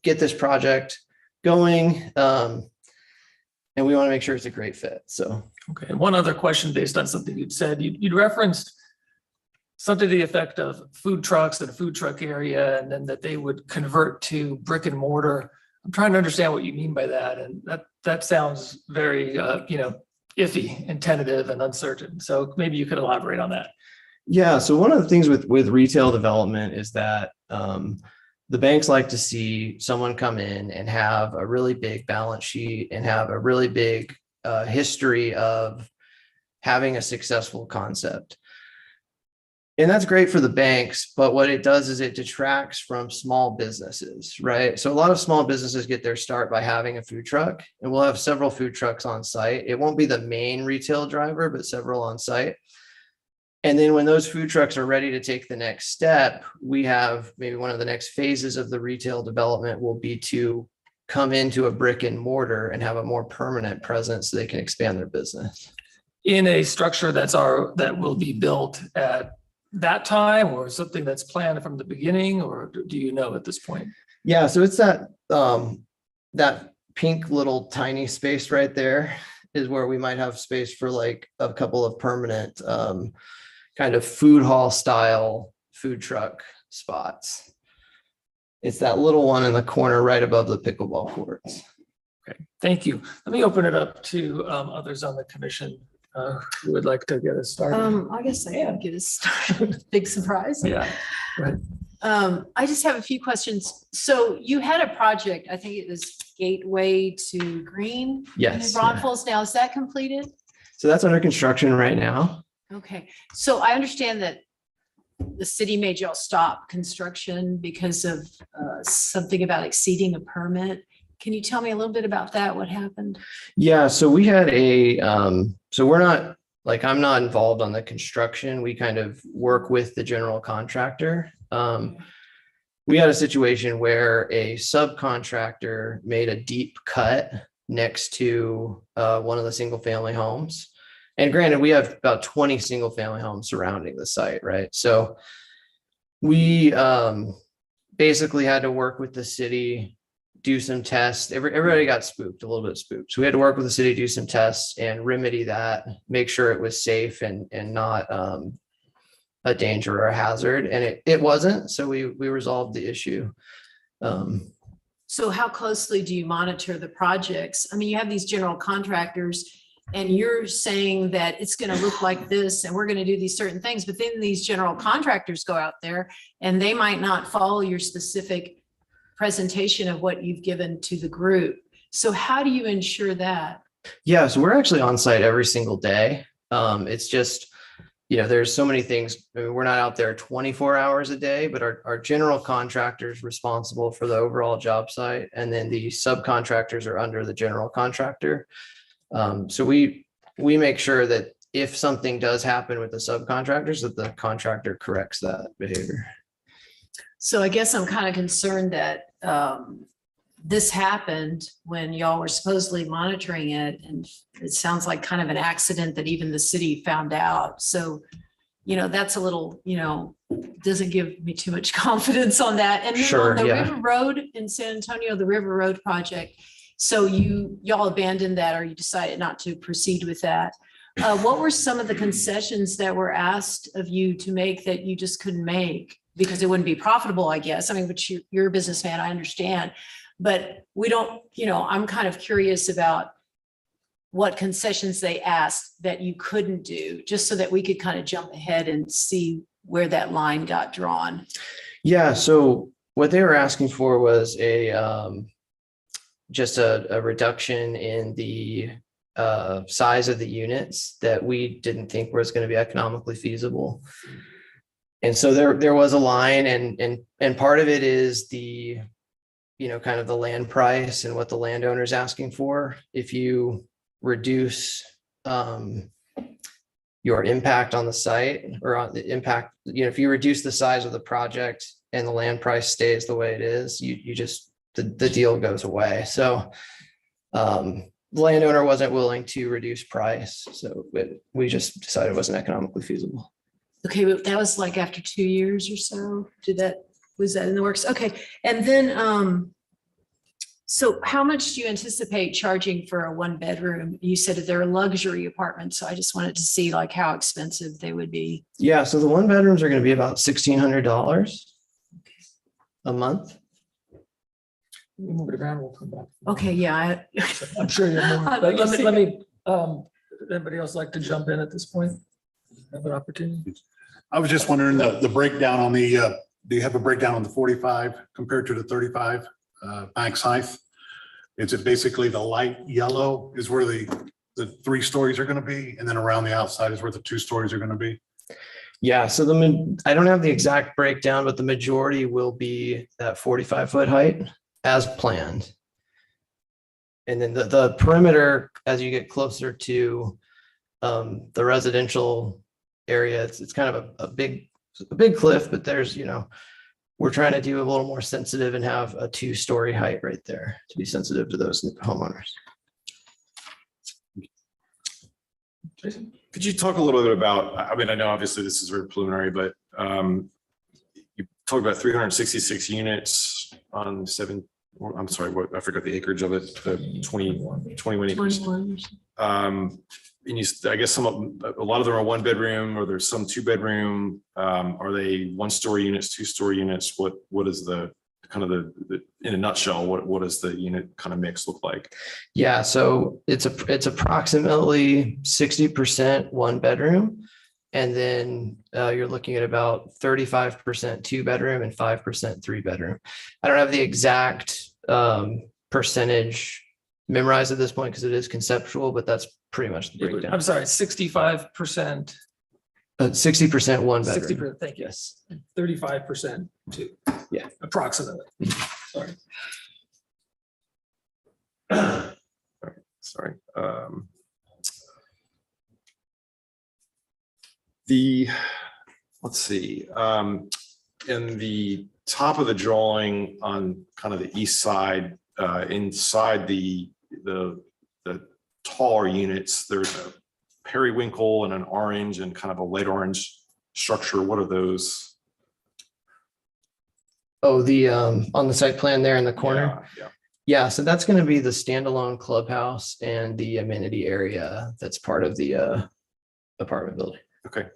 get this project going. And we want to make sure it's a great fit. So. Okay, one other question based on something you'd said. You'd referenced something to the effect of food trucks and a food truck area, and then that they would convert to brick and mortar. I'm trying to understand what you mean by that. And that sounds very, iffy and tentative and uncertain. So maybe you could elaborate on that. Yeah. So one of the things with retail development is that the banks like to see someone come in and have a really big balance sheet and have a really big history of having a successful concept. And that's great for the banks, but what it does is it detracts from small businesses, right? So a lot of small businesses get their start by having a food truck, and we'll have several food trucks on site. It won't be the main retail driver, but several on site. And then when those food trucks are ready to take the next step, we have maybe one of the next phases of the retail development will be to come into a brick and mortar and have a more permanent presence so they can expand their business. In a structure that will be built at that time, or something that's planned from the beginning, or do you know at this point? Yeah, so it's that pink little tiny space right there is where we might have space for like a couple of permanent kind of food hall style food truck spots. It's that little one in the corner right above the pickleball courts. Okay, thank you. Let me open it up to others on the commission who would like to get us started. I guess I can get us started. Big surprise. Yeah, right. I just have a few questions. So you had a project, I think it was Gateway to Green. Yes. In Braunfels. Now, is that completed? So that's under construction right now. Okay, so I understand that the city made y'all stop construction because of something about exceeding a permit. Can you tell me a little bit about that? What happened? Yeah, so we had so we're not, like, I'm not involved on the construction. We kind of work with the general contractor. We had a situation where a subcontractor made a deep cut next to one of the single family homes. And granted, we have about 20 single family homes surrounding the site, right? So we basically had to work with the city, do some tests. Everybody got spooked, a little bit spooked. So we had to work with the city, do some tests and remedy that, make sure it was safe and not a danger or a hazard. And it wasn't, so we resolved the issue. So how closely do you monitor the projects? I mean, you have these general contractors and you're saying that it's going to look like this and we're going to do these certain things, but then these general contractors go out there and they might not follow your specific presentation of what you've given to the group. So how do you ensure that? Yeah, so we're actually on site every single day. It's just, there's so many things. I mean, we're not out there 24 hours a day, but our general contractors responsible for the overall job site. And then the subcontractors are under the general contractor. So we make sure that if something does happen with the subcontractors, that the contractor corrects that behavior. So I guess I'm kind of concerned that this happened when y'all were supposedly monitoring it. And it sounds like kind of an accident that even the city found out. So, that's a little, doesn't give me too much confidence on that. And then Sure, on the yeah. River Road in San Antonio, the River Road project. So y'all abandoned that, or you decided not to proceed with that. What were some of the concessions that were asked of you to make that you just couldn't make? Because it wouldn't be profitable, I guess. I mean, but you're a businessman, I understand. But we don't, I'm kind of curious about what concessions they asked that you couldn't do, just so that we could kind of jump ahead and see where that line got drawn. Yeah, so what they were asking for was just a reduction in the size of the units that we didn't think was going to be economically feasible. And so there was a line, and part of it is the, kind of the land price and what the landowner's asking for. If you reduce your impact on the site, or on the impact, if you reduce the size of the project and the land price stays the way it is, you just, the deal goes away. So the landowner wasn't willing to reduce price, so we just decided it wasn't economically feasible. Okay, but that was like after 2 years or so. Was that in the works? Okay, and then, so how much do you anticipate charging for a 1-bedroom? You said that they're luxury apartments, so I just wanted to see like how expensive they would be. Yeah, so the 1-bedrooms are going to be about $1,600 a month. We move it around, we'll come back. Okay, yeah. I'm sure you're more, I'd but like to see let me, anybody else like to jump in at this point? Have an opportunity? I was just wondering the breakdown on the, do you have a breakdown on the 45 compared to the 35 max height? Is it basically the light yellow is where the 3 stories are going to be, and then around the outside is where the 2 stories are going to be? Yeah, so I don't have the exact breakdown, but the majority will be that 45-foot height as planned. And then the perimeter, as you get closer to the residential area, it's kind of a big cliff, but there's, we're trying to do a little more sensitive and have a 2-story height right there to be sensitive to those homeowners. Jason? Could you talk a little bit about, I mean, I know obviously this is very preliminary, but you talked about 366 units on 7, I'm sorry, what, I forgot the acreage of it, 21 acres. 21. And I guess a lot of them are 1-bedroom, or there's some 2-bedroom. Are they 1-story units, 2-story units? What is the kind of the in a nutshell, what does the unit kind of mix look like? Yeah, so it's approximately 60% 1-bedroom. And then you're looking at about 35% 2-bedroom and 5% 3-bedroom. I don't have the exact percentage memorized at this point because it is conceptual, but that's pretty much the breakdown. I'm sorry, 65%. 60% 1-bedroom. 60%, thank you. Yes. 35% 2. Yeah. Approximately. Sorry. Sorry. Let's see, in the top of the drawing on kind of the east side, inside the taller units, there's a periwinkle and an orange and kind of a light orange structure. What are those? Oh, the on the site plan there in the corner. Yeah, so that's going to be the standalone clubhouse and the amenity area that's part of the apartment building. Okay.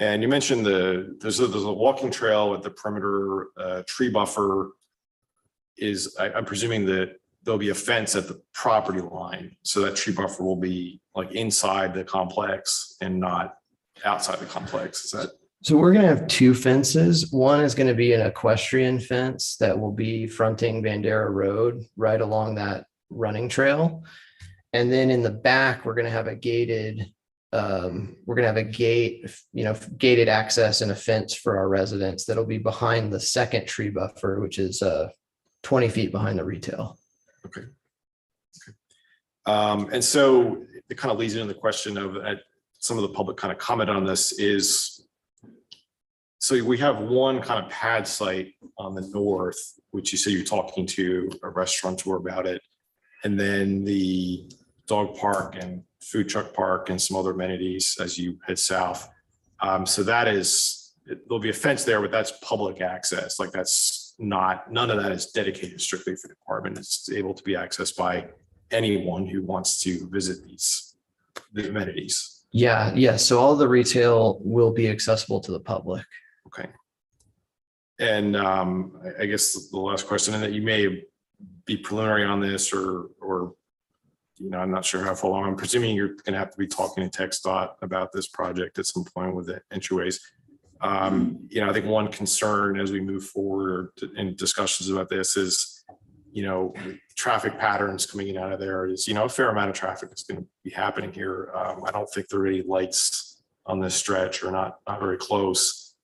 And you mentioned there's a walking trail at the perimeter, tree buffer I'm presuming that there'll be a fence at the property line. So that tree buffer will be like inside the complex and not outside the complex. Is that? So we're going to have 2 fences. One is going to be an equestrian fence that will be fronting Bandera Road right along that running trail. And then in the back, we're going to have a gated gated access and a fence for our residents that'll be behind the second tree buffer, which is 20 feet behind the retail. Okay. And so it kind of leads into the question of some of the public kind of comment on this is, so we have one kind of pad site on the north, which you say you're talking to a restaurateur about it, and then the dog park and food truck park and some other amenities as you head south. So there'll be a fence there, but that's public access. Like none of that is dedicated strictly for the department. It's able to be accessed by anyone who wants to visit the amenities. Yeah. So all the retail will be accessible to the public. Okay. And I guess the last question, and that you may be preliminary on this or I'm not sure how far along. I'm presuming you're going to have to be talking to TxDOT about this project at some point with the entryways. I think one concern as we move forward in discussions about this is, traffic patterns coming in and out of there is, a fair amount of traffic is going to be happening here. I don't think there are any lights on this stretch or not very close.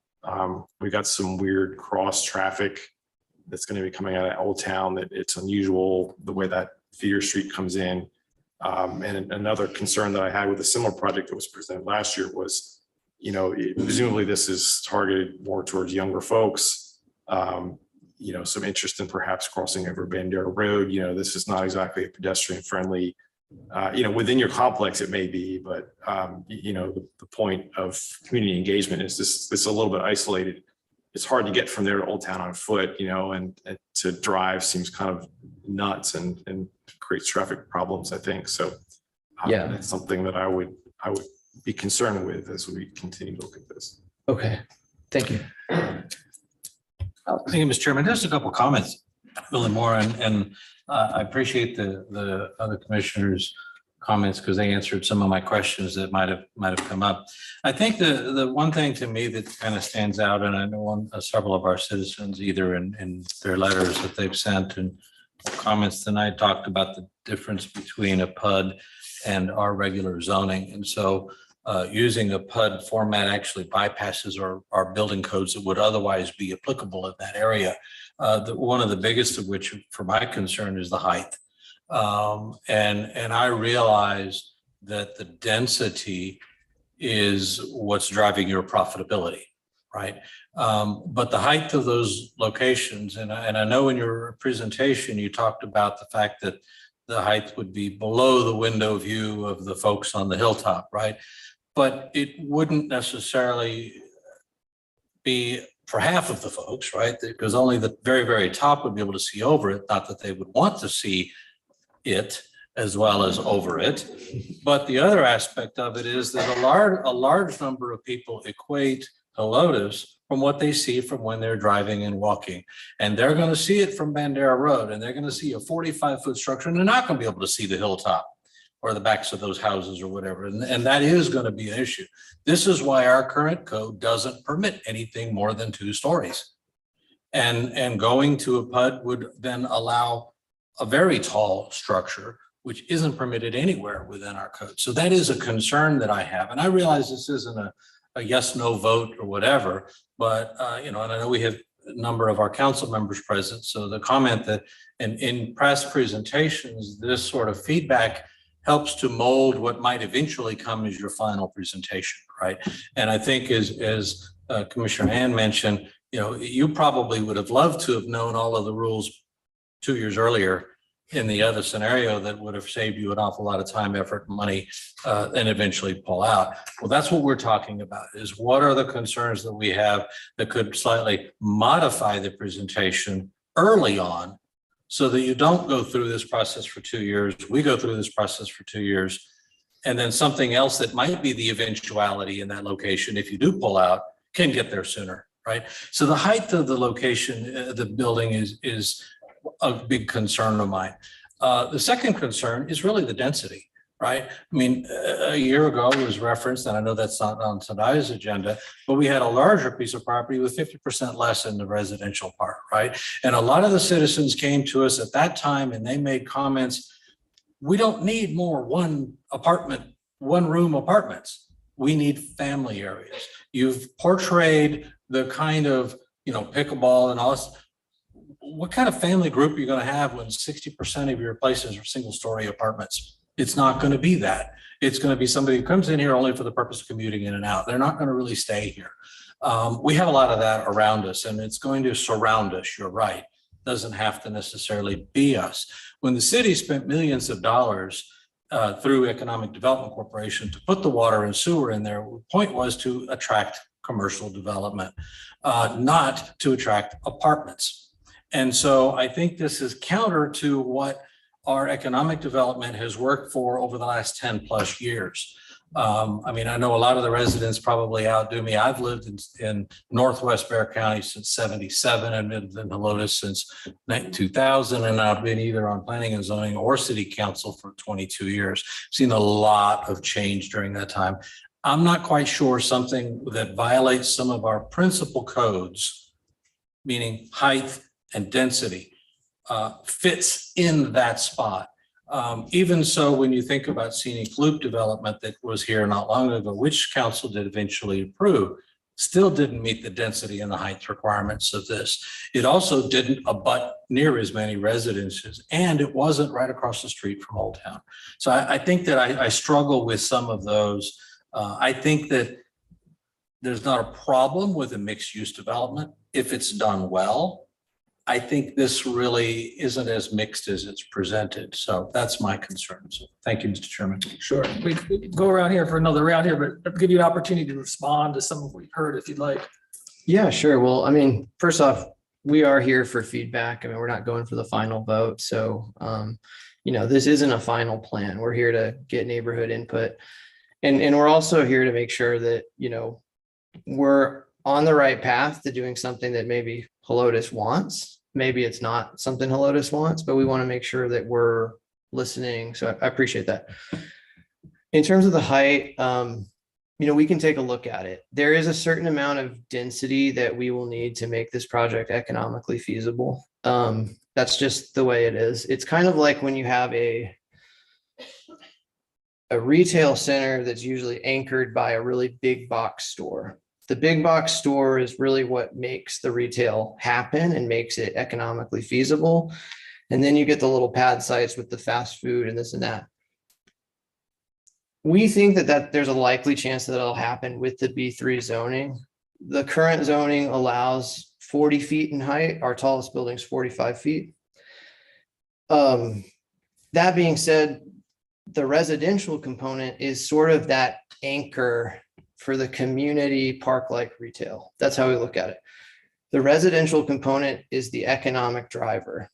We got some weird cross traffic that's going to be coming out of Old Town that it's unusual the way that feeder street comes in. And another concern that I had with a similar project that was presented last year was, presumably this is targeted more towards younger folks. some interest in perhaps crossing over Bandera Road. This is not exactly a pedestrian friendly, within your complex, it may be, but, the point of community engagement is this a little bit isolated. It's hard to get from there to Old Town on foot, and to drive seems kind of nuts and creates traffic problems, I think. So Yeah. that's something that I would be concerned with as we continue to look at this. Okay, thank you. Thank you, Mr. Chairman. Just a couple of comments, Billy Moore, and I appreciate the other commissioners' comments because they answered some of my questions that might have come up. I think the one thing to me that kind of stands out, and I know several of our citizens either in their letters that they've sent and comments tonight talked about the difference between a PUD and our regular zoning. And so using a PUD format actually bypasses our building codes that would otherwise be applicable in that area. One of the biggest of which, for my concern, is the height. And I realize that the density is what's driving your profitability, right? But the height of those locations, and I know in your presentation, you talked about the fact that the height would be below the window view of the folks on the hilltop, right? But it wouldn't necessarily be for half of the folks, right? Because only the very, very top would be able to see over it. Not that they would want to see it as well as over it. But the other aspect of it is that a large number of people equate Helotes from what they see from when they're driving and walking. And they're going to see it from Bandera Road, and they're going to see a 45-foot structure, and they're not going to be able to see the hilltop or the backs of those houses or whatever. And that is going to be an issue. This is why our current code doesn't permit anything more than 2 stories. And going to a PUD would then allow a very tall structure, which isn't permitted anywhere within our code. So that is a concern that I have. And I realize this isn't a yes, no vote or whatever, but, and I know we have a number of our council members present. So the comment that in press presentations, this sort of feedback helps to mold what might eventually come as your final presentation, right? And I think as Commissioner Hand mentioned, you probably would have loved to have known all of the rules 2 years earlier in the other scenario that would have saved you an awful lot of time, effort, and money, and eventually pull out. Well, that's what we're talking about, is what are the concerns that we have that could slightly modify the presentation early on so that you don't go through this process for 2 years. We go through this process for 2 years. And then something else that might be the eventuality in that location, if you do pull out, can get there sooner, right? So the height of the location, the building is a big concern of mine. The second concern is really the density, right? I mean, a year ago it was referenced, and I know that's not on tonight's agenda, but we had a larger piece of property with 50% less in the residential part, right? And a lot of the citizens came to us at that time and they made comments, we don't need more one room apartments. We need family areas. You've portrayed the kind of, pickleball and all this. What kind of family group are you going to have when 60% of your places are single-story apartments? It's not going to be that. It's going to be somebody who comes in here only for the purpose of commuting in and out. They're not going to really stay here. We have a lot of that around us, and it's going to surround us. You're right. Doesn't have to necessarily be us. When the city spent millions of dollars through Economic Development Corporation to put the water and sewer in there, the point was to attract commercial development, not to attract apartments. And so I think this is counter to what our economic development has worked for over the last 10 plus years. I know a lot of the residents probably outdo me. I've lived in Northwest Bexar County since 77 and lived in Helotes since 2000. And I've been either on planning and zoning or city council for 22 years. Seen a lot of change during that time. I'm not quite sure something that violates some of our principal codes, meaning height and density, fits in that spot. Even so, when you think about scenic loop development that was here not long ago, which council did eventually approve, still didn't meet the density and the height requirements of this. It also didn't abut near as many residences, and it wasn't right across the street from Old Town. So I think that I struggle with some of those. I think that there's not a problem with a mixed use development if it's done well. I think this really isn't as mixed as it's presented. So that's my concern. So thank you, Mr. Chairman. Sure. We could go around here for another round here, but I'll give you an opportunity to respond to some of what you've heard if you'd like. Yeah, sure. Well, I mean, first off, we are here for feedback. I mean, we're not going for the final vote. So, this isn't a final plan. We're here to get neighborhood input. And we're also here to make sure that, we're on the right path to doing something that maybe Helotes wants. Maybe it's not something Helotes wants, but we want to make sure that we're listening. So I appreciate that. In terms of the height, we can take a look at it. There is a certain amount of density that we will need to make this project economically feasible. That's just the way it is. It's kind of like when you have a retail center that's usually anchored by a really big box store. The big box store is really what makes the retail happen and makes it economically feasible. And then you get the little pad sites with the fast food and this and that. We think that there's a likely chance that it'll happen with the B3 zoning. The current zoning allows 40 feet in height. Our tallest building is 45 feet. That being said, the residential component is sort of that anchor for the community park-like retail. That's how we look at it. The residential component is the economic driver,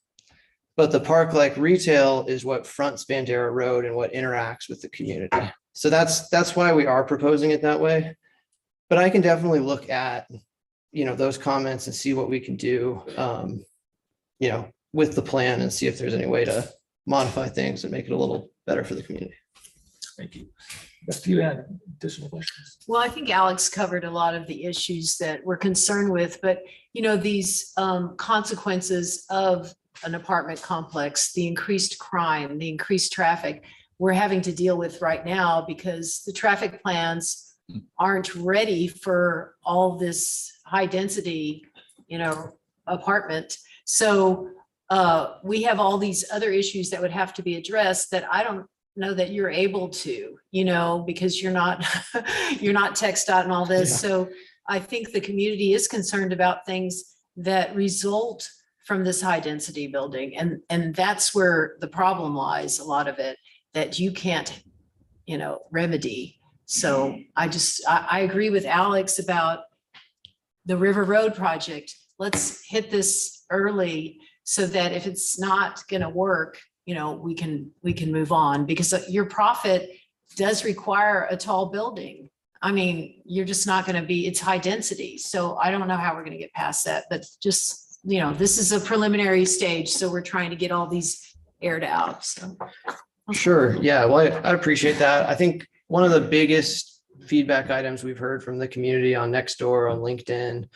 but the park-like retail is what fronts Bandera Road and what interacts with the community. So that's why we are proposing it that way. But I can definitely look at, those comments and see what we can do, with the plan and see if there's any way to modify things and make it a little better for the community. Thank you. If you had additional questions. Well, I think Alex covered a lot of the issues that we're concerned with, but these consequences of an apartment complex, the increased crime, the increased traffic, we're having to deal with right now because the traffic plans aren't ready for all this high density, apartment. So we have all these other issues that would have to be addressed that I don't know that you're able to, because you're not TxDOT and all this. Yeah. So I think the community is concerned about things that result from this high density building. And that's where the problem lies, a lot of it, that you can't, remedy. So I agree with Alex about the River Road project. Let's hit this early so that if it's not going to work, we can move on, because your profit does require a tall building. I mean, you're just not going to be, it's high density. So I don't know how we're going to get past that, but just, this is a preliminary stage. So we're trying to get all these aired out. So. Sure. Yeah. Well, I appreciate that. I think one of the biggest feedback items we've heard from the community on Nextdoor, on LinkedIn,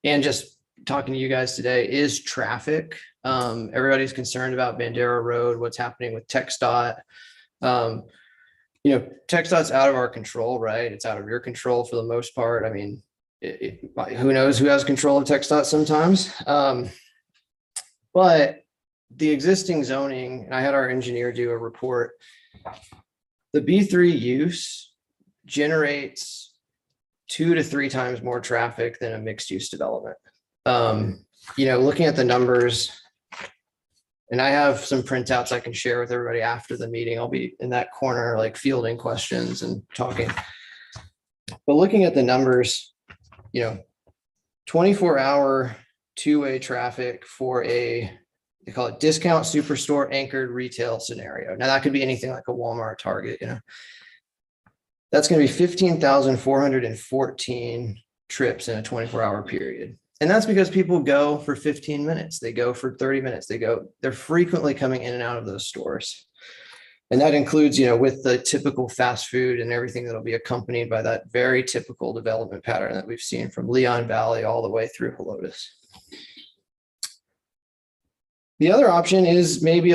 and just talking to you guys today is traffic. Everybody's concerned about Bandera Road, what's happening with TxDOT. TxDOT's out of our control, right? It's out of your control for the most part. I mean, who knows who has control of TxDOT sometimes. But the existing zoning, and I had our engineer do a report, the B3 use generates 2 to 3 times more traffic than a mixed use development. Looking at the numbers, and I have some printouts I can share with everybody after the meeting. I'll be in that corner, like fielding questions and talking. But looking at the numbers, 24-hour two-way traffic for they call it discount superstore anchored retail scenario. Now that could be anything like a Walmart, Target, that's going to be 15,414 trips in a 24-hour period. And that's because people go for 15 minutes. They go for 30 minutes. They're frequently coming in and out of those stores. And that includes, with the typical fast food and everything that'll be accompanied by that very typical development pattern that we've seen from Leon Valley all the way through Helotes. The other option is maybe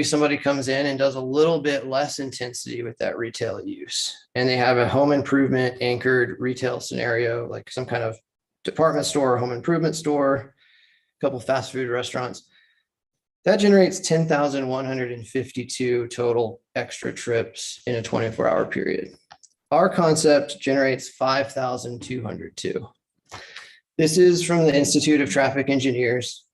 somebody comes in and does a little bit less intensity with that retail use. And they have a home improvement anchored retail scenario, like some kind of department store, home improvement store, a couple fast food restaurants. That generates 10,152 total extra trips in a 24-hour period. Our concept generates 5,202. This is from the Institute of Traffic Engineers.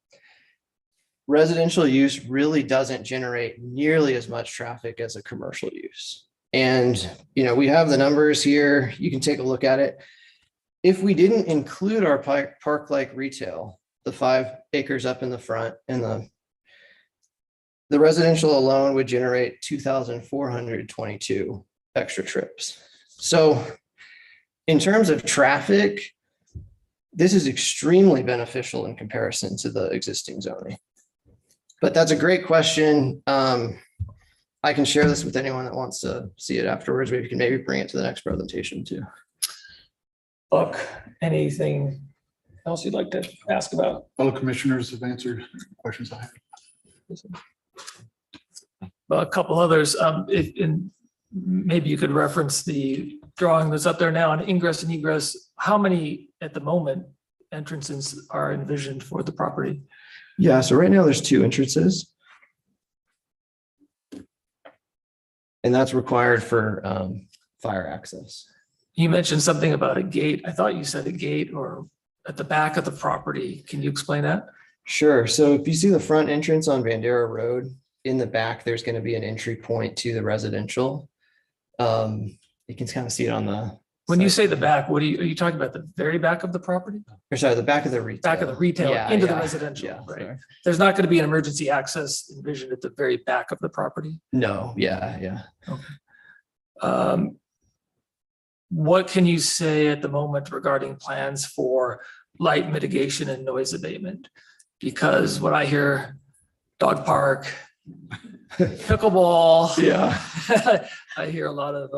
Residential use really doesn't generate nearly as much traffic as a commercial use. And, we have the numbers here. You can take a look at it. If we didn't include our park-like retail, the 5 acres up in the front and the residential alone would generate 2,422 extra trips. So in terms of traffic, this is extremely beneficial in comparison to the existing zoning. But that's a great question. I can share this with anyone that wants to see it afterwards. We can maybe bring it to the next presentation too. Buck, anything else you'd like to ask about? Fellow commissioners have answered questions I have. A couple others, maybe you could reference the drawing that's up there now on ingress and egress. How many at the moment entrances are envisioned for the property? Yeah, so right now there's 2 entrances. And that's required for fire access. You mentioned something about a gate. I thought you said a gate or at the back of the property. Can you explain that? Sure. So if you see the front entrance on Bandera Road, in the back, there's going to be an entry point to the residential. You can kind of see it on the. When you say the back, are you talking about the very back of the property? Or sorry, the back of the retail. Back of the retail into the residential, right? Sorry. There's not going to be an emergency access envisioned at the very back of the property? No, yeah. Okay. What can you say at the moment regarding plans for light mitigation and noise abatement? Because what I hear, dog park, pickleball. Yeah. I hear a lot of,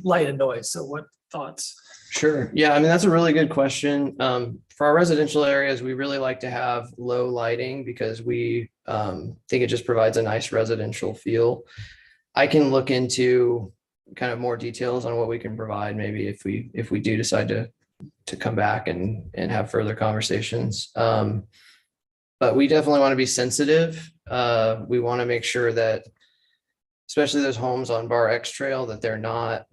light and noise. So what thoughts? Sure. Yeah, I mean, that's a really good question. For our residential areas, we really like to have low lighting because we think it just provides a nice residential feel. I can look into kind of more details on what we can provide, maybe if we do decide to come back and have further conversations. But we definitely want to be sensitive. We want to make sure that, especially those homes on Bar X Trail, that they're not,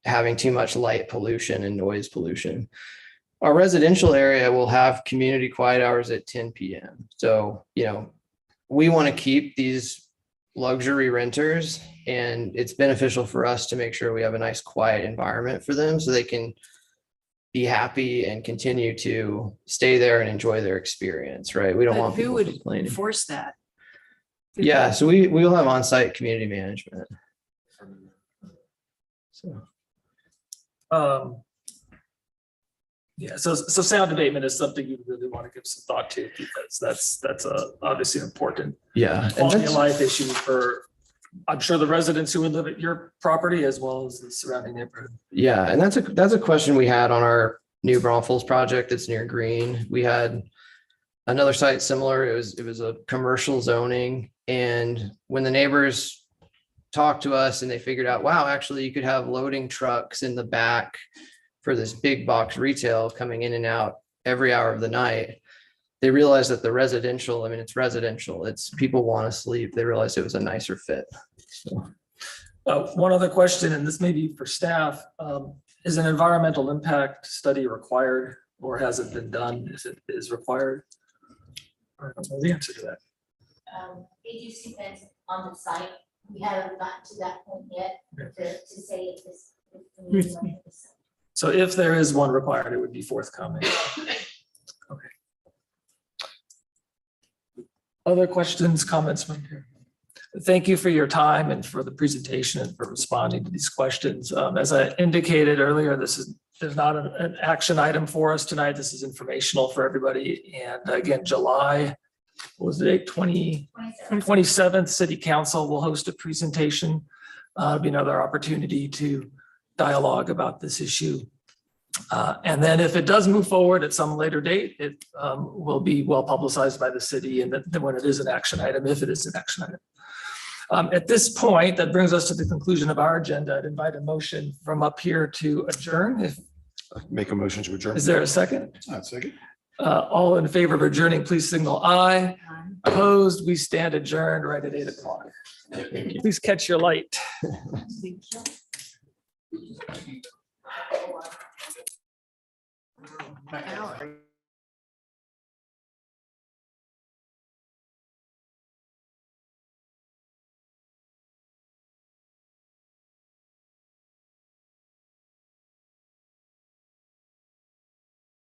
having too much light pollution and noise pollution. Our residential area will have community quiet hours at 10 p.m. So, we want to keep these luxury renters, and it's beneficial for us to make sure we have a nice quiet environment for them so they can be happy and continue to stay there and enjoy their experience, right? We don't want Who people would complaining. enforce that? Yeah, so we will have on-site community management. So. So sound abatement is something you really want to give some thought to, because that's obviously an important quality of life issue for, I'm sure, the residents who would live at your property as well as the surrounding neighborhood. Yeah, and that's a question we had on our new Braunfels project that's near Green. We had another site similar. It was a commercial zoning, and when the neighbors talked to us and they figured out, wow, actually you could have loading trucks in the back for this big box retail coming in and out every hour of the night, they realized that the residential, it's residential. It's people want to sleep. They realized it was a nicer fit. So. One other question, and this may be for staff, is an environmental impact study required, or has it been done if it is required? I don't know the answer to that. AGC fence on the site. We haven't gotten to that point yet to say if this. So if there is one required, it would be forthcoming. Okay. Other questions, comments from here? Thank you for your time and for the presentation and for responding to these questions. As I indicated earlier, there's not an action item for us tonight. This is informational for everybody. And again, July, what was the date? 27th, City Council will host a presentation. It'll be another opportunity to dialogue about this issue. And then if it does move forward at some later date, it will be well publicized by the city, and then when it is an action item, if it is an action item. At this point, that brings us to the conclusion of our agenda. I'd invite a motion from up here to adjourn. Make a motion to adjourn. Is there a second? Second. All in favor of adjourning, please signal aye. Opposed, we stand adjourned right at 8 o'clock. Please catch your light. Thank you. Hour.